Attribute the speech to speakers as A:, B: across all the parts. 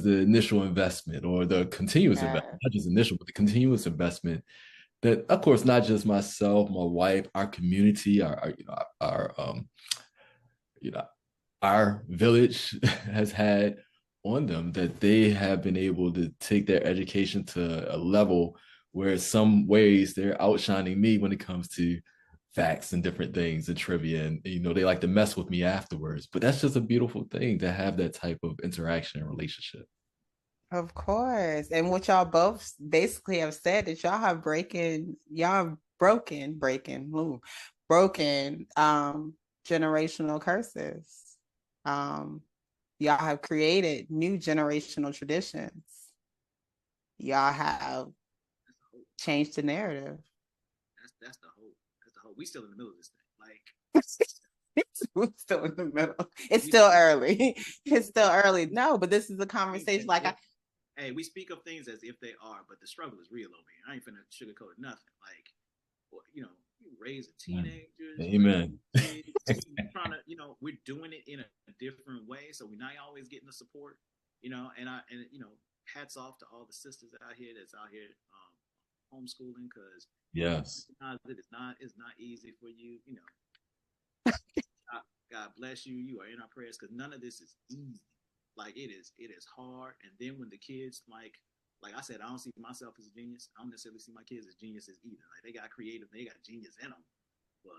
A: the initial investment or the continuous investment,
B: Yeah.
A: not just initial, but the continuous investment that, of course, not just myself, my wife, our community, you know, our village has had on them, that they have been able to take their education to a level where in some ways they're outshining me when it comes to facts and different things and trivia, and they like to mess with me afterwards, but that's just a beautiful thing to have that type of interaction and relationship.
B: Of course. And what y'all both basically have said is y'all have broken generational curses. Um, y'all have created new generational traditions. Y'all have
C: That's the hope.
B: changed the narrative.
C: That's the hope. That's the hope. We still in the middle of this thing. Like
B: We're still in the middle. It's
C: we
B: still early. It's still early. No, but this is a conversation like I
C: hey, we speak of things as if they are, but the struggle is real over here. I ain't finna sugarcoat nothing. Like, well, you raise a teenagers, you
A: Amen.
C: raise kids, trying to, we're doing it in a different way, so we're not always getting the support, and hats off to all the sisters out here that's out here homeschooling because
A: Yes.
C: it's not easy for you, God, God bless you. You are in our prayers because none of this is easy. Like it is hard. And then when the kids like I said, I don't see myself as a genius. I don't necessarily see my kids as geniuses either. Like they got creative, they got genius in them. But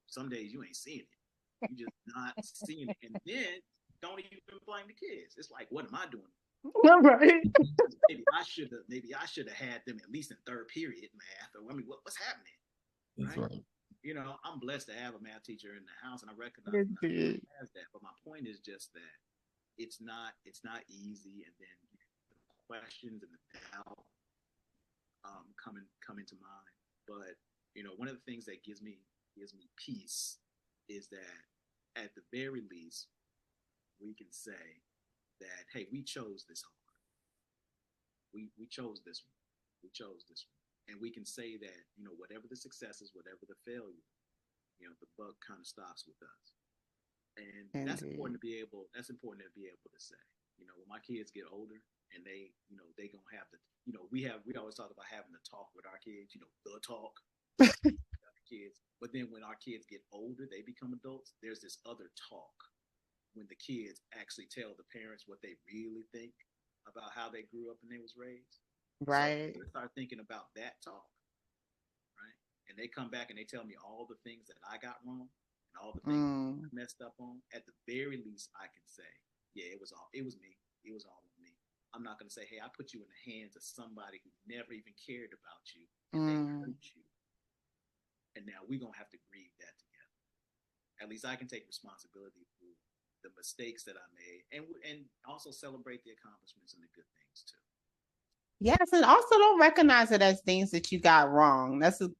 C: some days you ain't seeing it. You just not seeing it. And then don't even blame the kids. It's like, what am I doing?
B: right.
C: Maybe I should have had them at least in third period math. Or I mean, what's happening,
A: That's
C: right?
A: right.
C: I'm blessed to have a math teacher in the house, and I recognize
B: Indeed.
C: has that. But my point is just that it's not easy, and then the questions and the doubt come into mind. But one of the things that gives me peace is that at the very least we can say that hey, we chose this hard. We chose this one. We chose this one. And we can say that, whatever the successes, whatever the failure, the buck kind of stops with us. And
B: Indeed.
C: that's important to be able to say. When my kids get older and they gonna have we always talk about having the talk with our kids, the talk kids. But then when our kids get older, they become adults, there's this other talk when the kids actually tell the parents what they really think about how they grew up and they was raised. So
B: Right.
C: they start thinking about that talk, right? And they come back and they tell me all the things that I got wrong and all the things I
B: Mm,
C: messed up on. At the very least, I can say, yeah, it was me. It was all on me. I'm not going to say, hey, I put you in the hands of somebody who never even cared about you and they
B: mm.
C: hurt you. And now we're going to have to grieve that together. At least I can take responsibility for the mistakes that I made and also celebrate the accomplishments and the good things too.
B: Yes, and also don't recognize it as things that you got wrong. That's a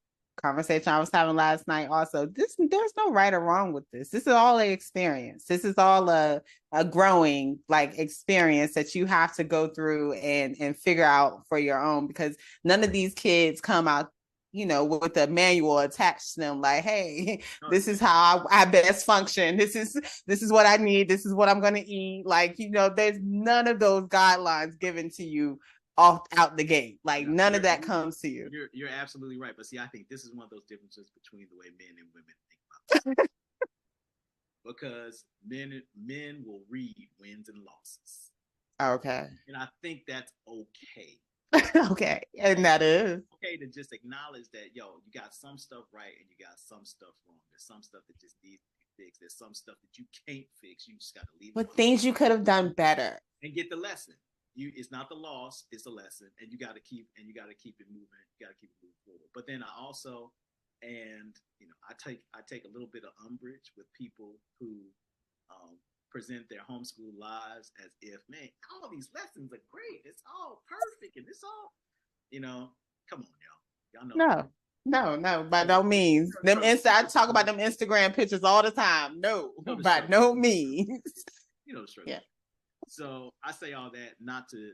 B: conversation I was having last night. Also, there's no right or wrong with this. This is all an experience. This is all a growing like experience that you have to go through and figure out for your own because none of these kids come out with a manual attached to them like hey
C: No,
B: this is how I best function, this is what I need, this is what I'm going to eat, like there's none of those guidelines given to you off out the gate. Like
C: yeah,
B: none of that comes to you.
C: you're absolutely right. But see, I think this is one of those differences between the way men and women think about it. Because men will read wins and losses,
B: Okay.
C: and I think that's okay.
B: okay. And that is.
C: Okay to just acknowledge that you got some stuff right and you got some stuff wrong. There's some stuff that just needs to be fixed. There's some stuff that you can't fix. You just got to leave it
B: But things you could have done better.
C: and get the lesson. It's not the loss, it's a lesson, and you got to keep it moving. You got to keep it moving forward. But then I also, and I take a little bit of umbrage with people who present their homeschool lives as if, man, all these lessons are great. It's all perfect, and it's all, you know, come on, y'all know the
B: No. No, no, by
C: you know,
B: no means.
C: the
B: Them
C: struggle.
B: I talk about them Instagram pictures all the time. No,
C: You know the
B: by
C: struggle.
B: no means.
C: You know the struggle.
B: Yeah.
C: So I say all that not to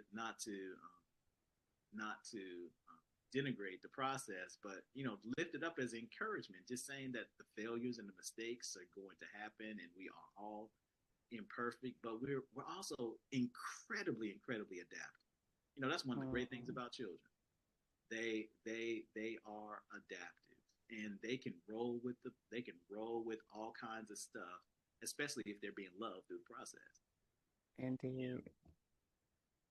C: denigrate the process, but lift it up as encouragement. Just saying that the failures and the mistakes are going to happen, and we are all imperfect, but we're also incredibly adaptive. You know, that's one of the great things about children. They are adaptive, and they can roll with all kinds of stuff, especially if they're being loved through the process.
B: Indeed.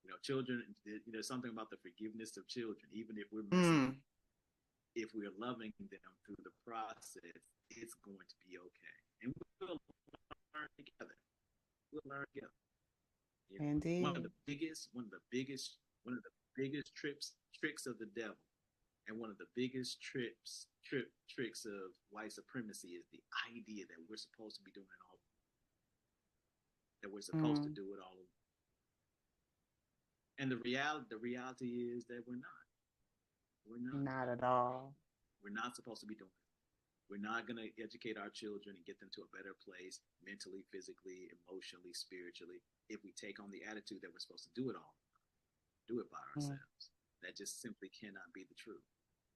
C: You know, children. You know, something about the forgiveness of children. Even if we're messing, if we're loving them through the process, it's going to be okay, and we'll learn together. We'll learn together. You know,
B: Indeed.
C: one of the biggest tricks of the devil, and one of the biggest tricks of white supremacy is the idea that we're supposed to be doing it all, that we're supposed to do it all. And the reality is that we're not. We're not.
B: Not at all.
C: We're not supposed to be doing it. We're not going to educate our children and get them to a better place mentally, physically, emotionally, spiritually, if we take on the attitude that we're supposed to do it all, do it by ourselves. That just simply cannot be the truth,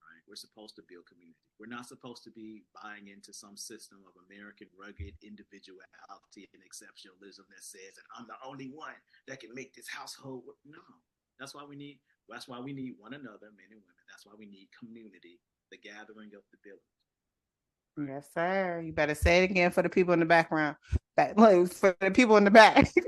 C: right? We're supposed to build community. We're not supposed to be buying into some system of American rugged individuality and exceptionalism that says that I'm the only one that can make this household work. No, that's why we need one another, men and women. That's why we need community, the gathering of the village.
B: Yes, sir. You better say it again for the people in the background. For the people in the back. Say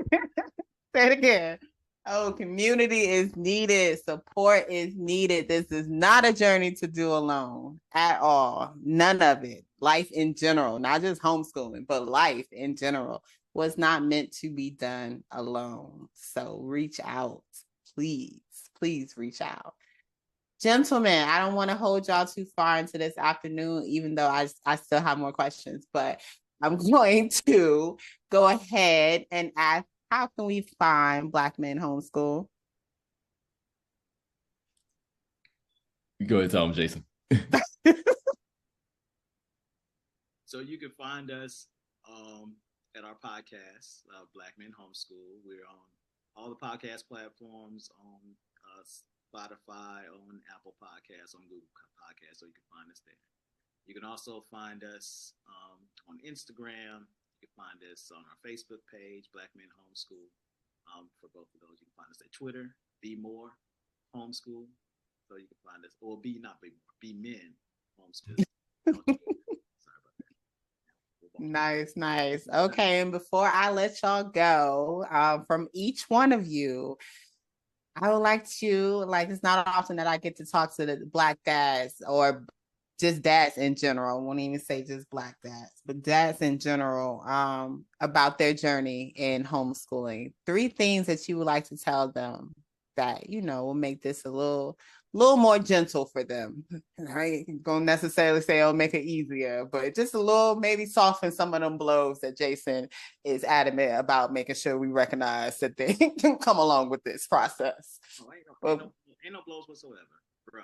B: it again. Oh, community is needed. Support is needed. This is not a journey to do alone at all. None of it. Life in general, not just homeschooling, but life in general was not meant to be done alone. So reach out. Please reach out. Gentlemen, I don't want to hold y'all too far into this afternoon, even though I still have more questions, but I'm going to go ahead and ask, how can we find Black Men Homeschool?
A: You go ahead and tell them, Jason.
C: So you can find us at our podcast, Black Men Homeschool. We're on all the podcast platforms, on Spotify, on Apple Podcasts, on Google Podcasts, so you can find us there. You can also find us on Instagram. You can find us on our Facebook page, Black Men Homeschool. For both of those, you can find us at Twitter, Be More Homeschool. So you can find us, or Be Men Homeschool. Sorry about that.
B: Nice. Okay, and before I let y'all go, from each one of you, I would like to, it's not often that I get to talk to the Black dads or just dads in general. I won't even say just Black dads, but dads in general, about their journey in homeschooling. 3 things that you would like to tell them that, will make this a little more gentle for them. I ain't gonna necessarily say it'll make it easier, but just a little, maybe soften some of them blows that Jason is adamant about making sure we recognize that they can come along with this process.
C: Ain't no blows whatsoever, bro.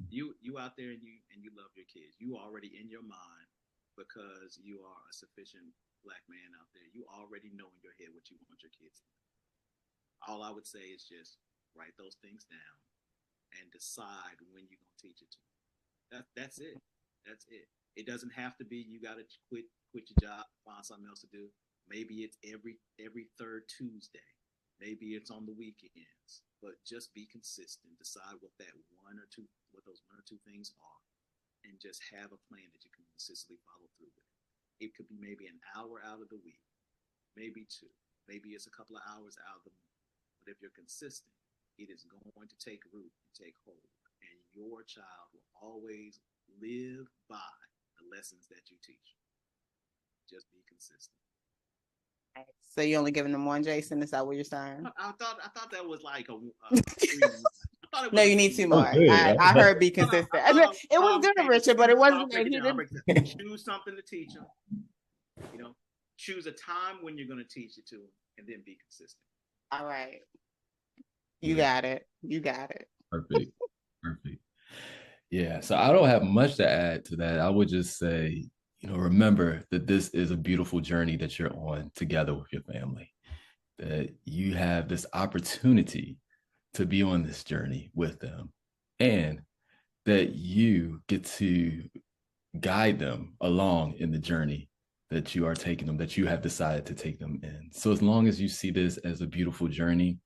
C: You out there and you love your kids. You already in your mind, because you are a sufficient Black man out there. You already know in your head what you want your kids to do. All I would say is just write those things down and decide when you're going to teach it to them. That's it. That's it. It doesn't have to be you got to quit your job, find something else to do. Maybe it's every third Tuesday. Maybe it's on the weekends. But just be consistent. Decide what those one or two things are, and just have a plan that you can consistently follow through with. It could be maybe an hour out of the week, maybe 2, maybe it's a couple of hours out of the month. But if you're consistent, it is going to take root and take hold, and your child will always live by the lessons that you teach. Just be consistent.
B: So you only giving them one, Jason? Is that what you're saying?
C: I thought that was like a
B: no, you need 2 more. I heard be consistent. It was good, Richard, but it wasn't.
C: Choose something to teach them. Choose a time when you're going to teach it to them, and then be consistent.
B: All right. You got it.
A: Perfect. Yeah. So I don't have much to add to that. I would just say, remember that this is a beautiful journey that you're on together with your family, that you have this opportunity to be on this journey with them, and that you get to guide them along in the journey that you are taking them, that you have decided to take them in. So as long as you see this as a beautiful journey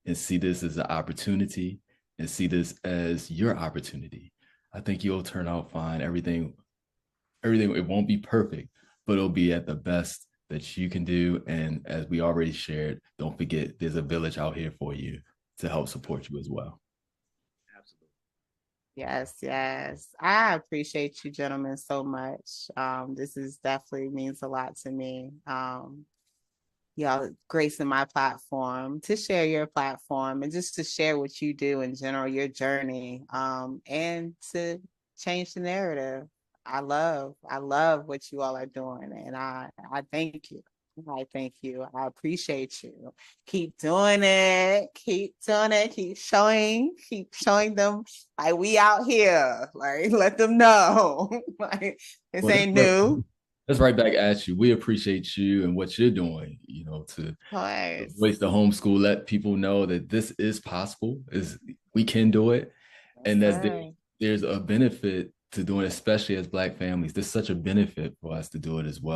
A: and see this as an opportunity and see this as your opportunity, I think you'll turn out fine. Everything, it won't be perfect, but it'll be at the best that you can do. And as we already shared, don't forget there's a village out here for you to help support you as well.
C: Absolutely.
B: Yes, yes. I appreciate you gentlemen so much. This is definitely means a lot to me. Y'all gracing my platform to share your platform and just to share what you do in general, your journey, and to change the narrative. I love what you all are doing, and I thank you. I thank you. I appreciate you. Keep doing it. Keep doing it. Keep showing them like we out here. Like let them know. Like this
A: Well,
B: ain't new.
A: that's right back at you. We appreciate you and what you're doing, to
B: Please.
A: voice the homeschool, let people know that this is possible, is we can do it.
B: Yes,
A: And
B: sir.
A: there's a benefit to doing it, especially as Black families. There's such a benefit for us to do it as well.